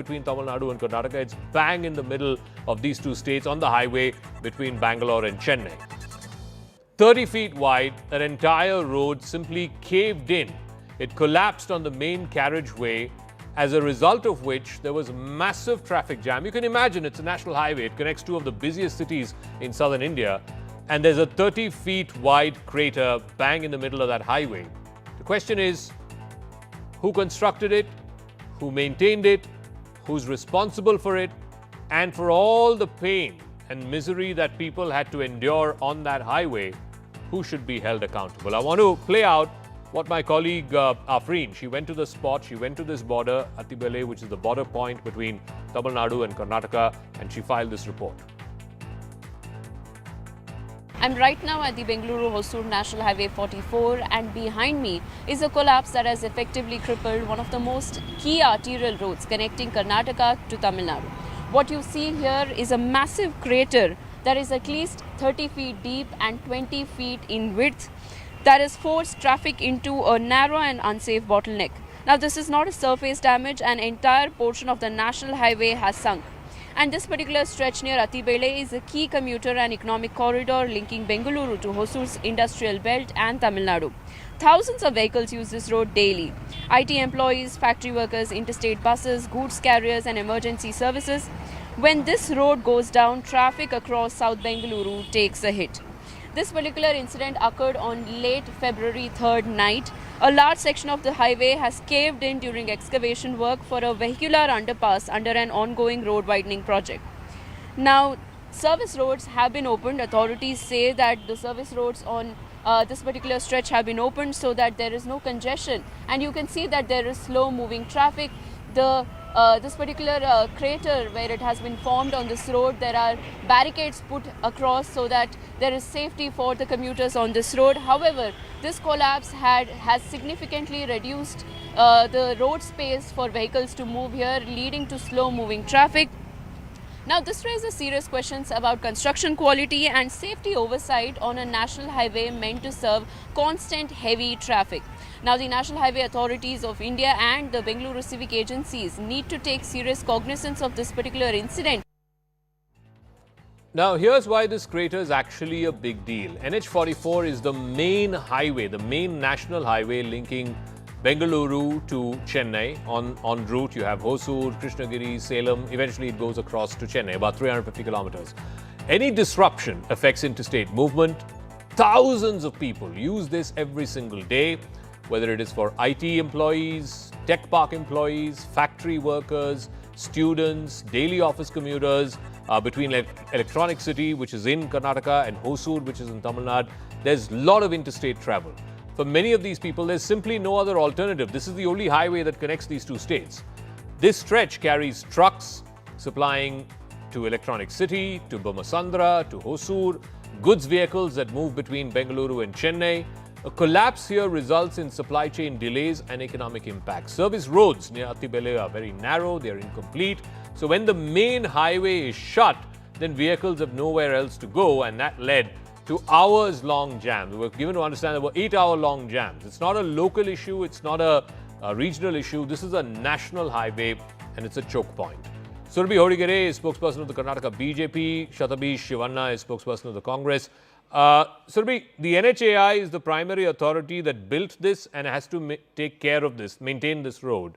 between Tamil Nadu and Karnataka. It's bang in the middle of these two states on the highway between Bangalore and Chennai. 30 feet wide, an entire road simply caved in. It collapsed on the main carriageway, as a result of which there was massive traffic jam. You can imagine it's a national highway. It connects two of the busiest cities in southern India. And there's a 30 feet wide crater bang in the middle of that highway. The question is, who constructed it? Who maintained it? Who's responsible for it? And for all the pain and misery that people had to endure on that highway, who should be held accountable? I want to play out what my colleague Afreen, she went to the spot, she went to this border, Attibele, which is the border point between Tamil Nadu and Karnataka, and she filed this report. I'm right now at the Bengaluru-Hosur National Highway 44, and behind me is a collapse that has effectively crippled one of the most key arterial roads connecting Karnataka to Tamil Nadu. What you see here is a massive crater that is at least 30 feet deep and 20 feet in width that has forced traffic into a narrow and unsafe bottleneck. Now, this is not a surface damage. An entire portion of the national highway has sunk. And this particular stretch near Attibele is a key commuter and economic corridor linking Bengaluru to Hosur's industrial belt and Tamil Nadu. Thousands of vehicles use this road daily. IT employees, factory workers, interstate buses, goods carriers and emergency services. When this road goes down, traffic across South Bengaluru takes a hit. This particular incident occurred on late February 3rd night. A large section of the highway has caved in during excavation work for a vehicular underpass under an ongoing road widening project. Now, service roads have been opened. Authorities say that the service roads on this particular stretch have been opened so that there is no congestion. And you can see that there is slow moving traffic. This particular crater where it has been formed on this road, there are barricades put across so that there is safety for the commuters on this road. However, this collapse has significantly reduced the road space for vehicles to move here, leading to slow moving traffic. Now, this raises serious questions about construction quality and safety oversight on a national highway meant to serve constant heavy traffic. Now, the National Highway Authorities of India and the Bengaluru civic agencies need to take serious cognizance of this particular incident. Now, here's why this crater is actually a big deal. NH44 is the main highway, the main national highway linking Bengaluru to Chennai. En route, you have Hosur, Krishnagiri, Salem. Eventually, it goes across to Chennai, about 350 kilometers. Any disruption affects interstate movement. Thousands of people use this every single day, whether it is for IT employees, tech park employees, factory workers, students, daily office commuters, between Electronic City, which is in Karnataka, and Hosur, which is in Tamil Nadu. There's a lot of interstate travel. For many of these people, there's simply no other alternative. This is the only highway that connects these two states. This stretch carries trucks supplying to Electronic City, to Bomasandra, to Hosur, goods vehicles that move between Bengaluru and Chennai. A collapse here results in supply chain delays and economic impact. Service roads near Attibele are very narrow, they are incomplete. So when the main highway is shut, then vehicles have nowhere else to go, and that led to hours-long jams. We were given to understand there were 8-hour-long jams. It's not a local issue, it's not a regional issue. This is a national highway, and it's a choke point. Surabhi Hodigere is spokesperson of the Karnataka BJP. Shatabish Shivanna is spokesperson of the Congress. Surabhi, the NHAI is the primary authority that built this and has to take care of this, maintain this road.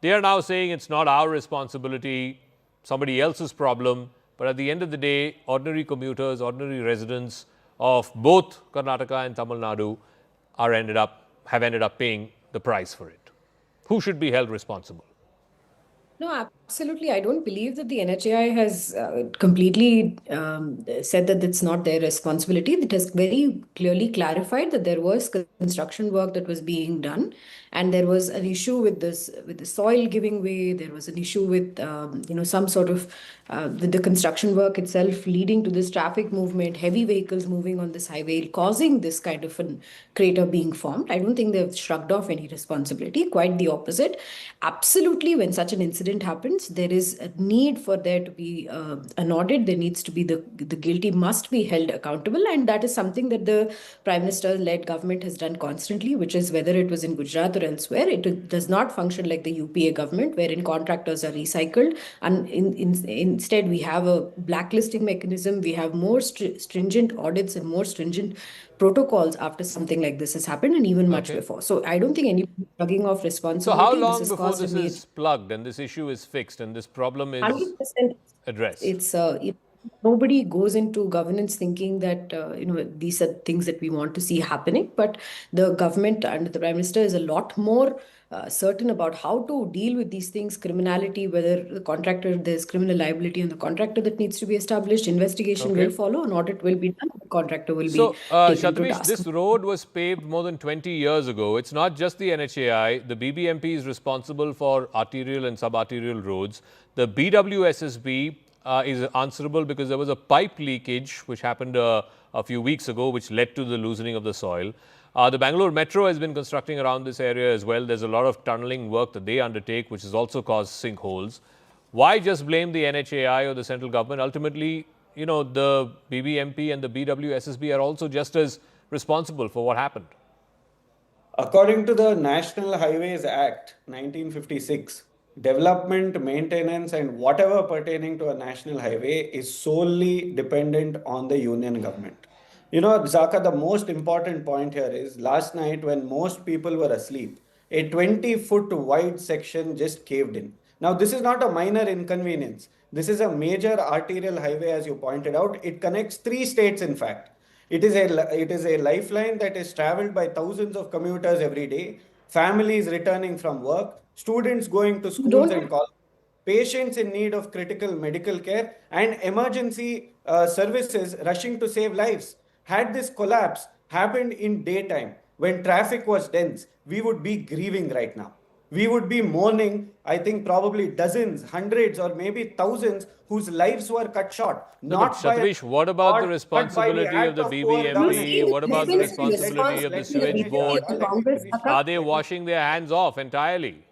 They are now saying it's not our responsibility, somebody else's problem. But at the end of the day, ordinary commuters, ordinary residents of both Karnataka and Tamil Nadu have ended up paying the price for it. Who should be held responsible? No, absolutely. I don't believe that the NHAI has completely said that it's not their responsibility. It has very clearly clarified that there was construction work that was being done, and there was an issue with the soil giving way. There was an issue with some sort of with the construction work itself leading to this traffic movement, heavy vehicles moving on this highway, causing this kind of a crater being formed. I don't think they've shrugged off any responsibility. Quite the opposite. Absolutely, when such an incident happens, evidence. There is a need for there to be an audit. There needs to be the guilty must be held accountable, and that is something that the Prime Minister-led government has done constantly, which is whether it was in Gujarat or elsewhere. It does not function like the UPA government, wherein contractors are recycled, and instead we have a blacklisting mechanism. We have more stringent audits and more stringent protocols after something like this has happened, and even much before. So I don't think anybody plugging off responsibility. So how long before this is plugged and this issue is fixed and this problem is 100% addressed? It's nobody goes into governance thinking that these are things that we want to see happening, but the government and the Prime Minister is a lot more certain about how to deal with these things. Criminality, whether the contractor, there's criminal liability on the contractor that needs to be established, investigation will follow, an audit will be done, the contractor will be taken to task. This road was paved more than 20 years ago. It's not just the NHAI. The BBMP is responsible for arterial and sub-arterial roads. The BWSSB is answerable because there was a pipe leakage which happened a few weeks ago, which led to the loosening of the soil. The Bangalore Metro has been constructing around this area as well. There's a lot of tunneling work that they undertake, which has also caused sinkholes. Why just blame the NHAI or the central government? Ultimately, the BBMP and the BWSSB are also just as responsible for what happened. According to the National Highways Act 1956, development, maintenance, and whatever pertaining to a national highway is solely dependent on the union government. Zaka, the most important point here is last night when most people were asleep, a 20-foot wide section just caved in. Now, this is not a minor inconvenience. This is a major arterial highway, as you pointed out. It connects 3 states, in fact. It is a lifeline that is traveled by thousands of commuters every day, families returning from work, students going to schools and colleges, patients in need of critical medical care, and emergency services rushing to save lives. Had this collapse happened in daytime, when traffic was dense, we would be grieving right now. We would be mourning, I think probably dozens, hundreds, or maybe thousands whose lives were cut short. Satish, what about the responsibility of the BBMP? What about the responsibility of the sewage board? Are they washing their hands off entirely?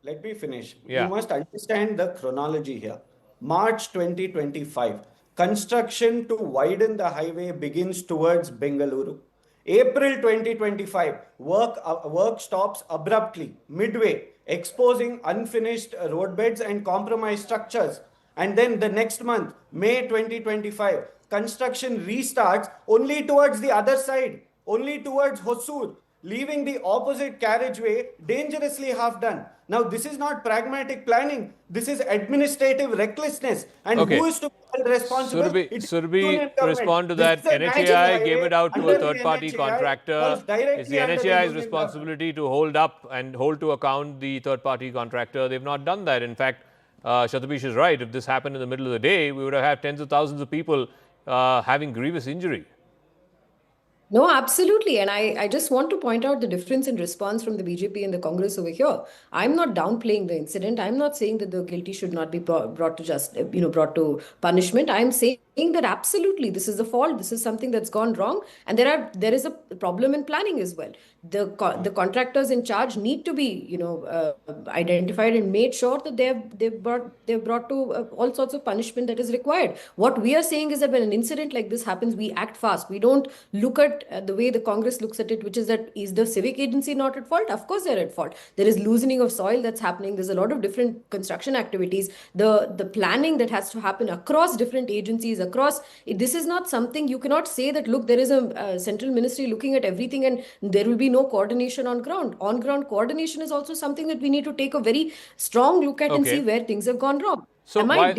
Let me finish. Yeah. You must understand the chronology here. March 2025, construction to widen the highway begins towards Bengaluru. April 2025, work stops abruptly, midway, exposing unfinished roadbeds and compromised structures. And then the next month, May 2025, construction restarts only towards the other side, only towards Hosur, leaving the opposite carriageway dangerously half done. Now, this is not pragmatic planning. This is administrative recklessness. And who is to be held responsible? Surabhi, respond to that. NHAI gave it out to a third-party contractor. It's the NHAI's responsibility to hold up and hold to account the third-party contractor. They've not done that. In fact, Satish is right. If this happened in the middle of the day, we would have had tens of thousands of people having grievous injury. No, absolutely. And I just want to point out the difference in response from the BJP and the Congress over here. I'm not downplaying the incident. I'm not saying that the guilty should not be brought to brought to punishment. I'm saying that absolutely this is the fault. This is something that's gone wrong. And there is a problem in planning as well. The contractors in charge need to be, identified and made sure that they've brought to all sorts of punishment that is required. What we are saying is that when an incident like this happens, we act fast. We don't look at the way the Congress looks at it, which is that is the civic agency not at fault? Of course they're at fault. There is loosening of soil that's happening. There's a lot of different construction activities. The planning that has to happen across different agencies, this is not something you cannot say that, look, there is a central ministry looking at everything and there will be no coordination on ground. On ground coordination is also something that we need to take a very strong look at and see where things have gone wrong. So while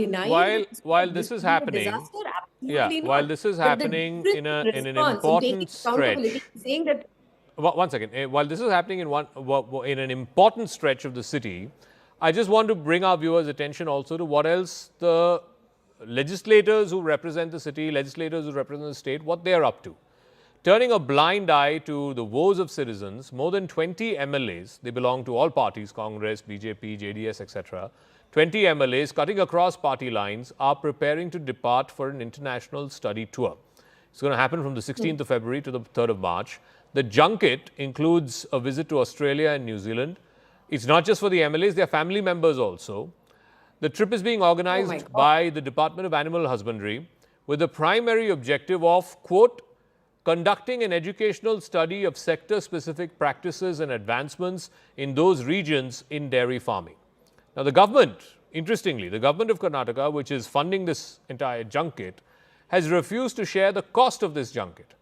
this is happening, while this is happening in an important stretch, one second, while this is happening in an important stretch of the city, I just want to bring our viewers' attention also to what else the legislators who represent the city, legislators who represent the state, what they are up to. Turning a blind eye to the woes of citizens, more than 20 MLAs, they belong to all parties, Congress, BJP, JDS, etc., 20 MLAs cutting across party lines are preparing to depart for an international study tour. It's going to happen from the 16th of February to the 3rd of March. The junket includes a visit to Australia and New Zealand. It's not just for the MLAs, their family members also. The trip is being Oh my organized God. by the Department of Animal Husbandry with the primary objective of, quote, conducting an educational study of sector-specific practices and advancements in those regions in dairy farming. Now, the government, interestingly, the government of Karnataka, which is funding this entire junket, has refused to share the cost of this junket.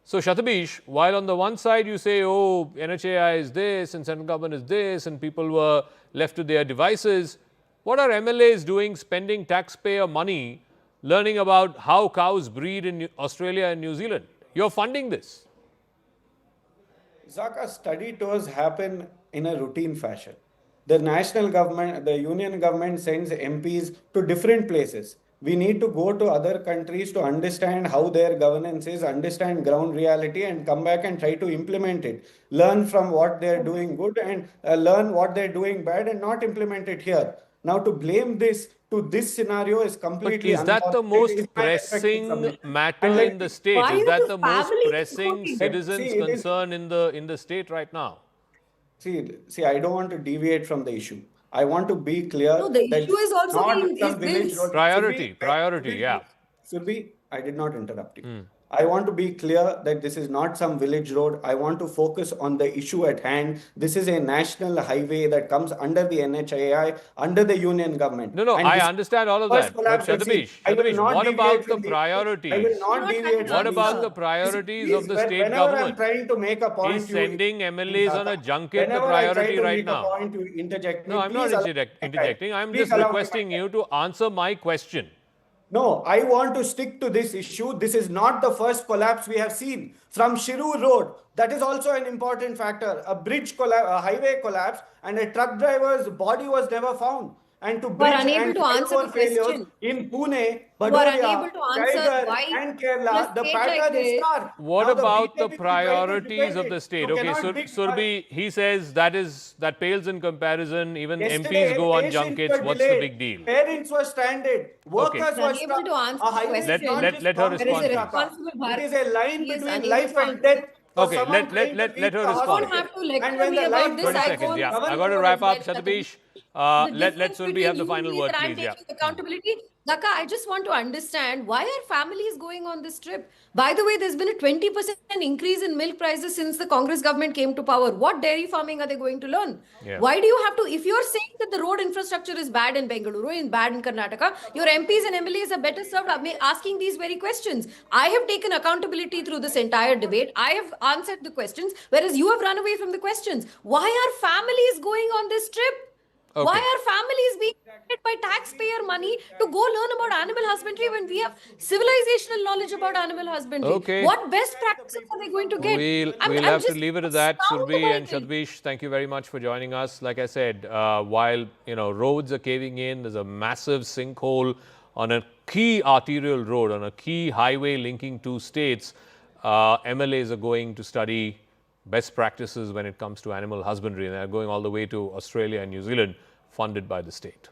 So, Shatabish, while on the one side you say, oh, NHAI is this and central government is this and people were left to their devices, what are MLAs doing spending taxpayer money learning about how cows breed in Australia and New Zealand? You're funding this. Zaka, study tours happen in a routine fashion. The national government, the union government sends MPs to different places. We need to go to other countries to understand how their governance is, understand ground reality, and come back and try to implement it. Learn from what they're doing good and learn what they're doing bad and not implement it here. Now, to blame this to this scenario is But completely is that the unfortunate, is most my respectful pressing submission. matter And let in the me- state? Why Is are that the the most families pressing voting? citizens' See, it is- concern in the state right now? See, I don't want to deviate from the issue. I want to be clear No, the that issue is also not being, some is village this. road. Priority, yeah. Surbi, I did not interrupt you. I want to be clear that this is not some village road. I want to focus on the issue at hand. This is a national highway that comes under the NHAI, under the union government. No, And I this understand all of first that. But collapse we've seen. Shatabish, I will not what deviate about the from the issue. I priorities? will not Not deviate an from What the about answer. the issue. priorities Please, of the state whenever I'm government? trying to make a point, Is sending MLAs on a Zaka, junket the whenever I try priority to right make a now? point, you interject me. No, I'm not Please allow me my time. interjecting. I'm Please just allow me my requesting time. you to answer my question. No, I want to stick to this issue. This is not the first collapse we have seen. From Shiru Road, that is also an important factor. A bridge collapse, a highway collapse, and a truck driver's body was never found. And to You are bridge unable and to answer flyover the failures question. in Pune, You are unable Badoria, to answer Tiger, why and in a Kerala, the state like pattern is this. stark. What Now the about the BJP will try to priorities defend of the it. state? You Okay, cannot dig- Surbi, he says that pales in comparison. Even Yesterday, MPs go on patients junkets. were What's the delayed. big deal? Parents were stranded. Workers You're were unable stuck. to answer A the highway is question. not just let her boundary, There is a respond, please. responsible It is Bharat. a line He is between unable life to and answer. death for Okay, someone trying to let reach her the respond. You don't have to hospital. lecture when me the about life this. 20 I collapses, seconds, go on yeah. I government got to road wrap as well, up, Shatabish. Shatabish. The Let difference Surbi between have the you final me word, that I'm please. Yeah. taking accountability. Daka, I just want to understand why are families going on this trip? By the way, there's been a 20% increase in milk prices since the Congress government came to power. What dairy farming are they going to learn? Yeah. Why do you have to, if you're saying that the road infrastructure is bad in Bengaluru, in bad in Karnataka, your MPs and MLAs are better served asking these very questions. I have taken accountability through this entire debate. I have answered the questions, whereas you have run away from the questions. Why are families going on this trip? Why Okay. are families being paid by taxpayer money to go learn about animal husbandry when we have civilizational knowledge about animal husbandry? Okay. What best practices are they going to get? We'll have to leave it at that. astounded Surbi by and this. Shatabish, thank you very much for joining us. Like I said, while roads are caving in, there's a massive sinkhole on a key arterial road, on a key highway linking two states. MLAs are going to study best practices when it comes to animal husbandry, and they're going all the way to Australia and New Zealand, funded by the state.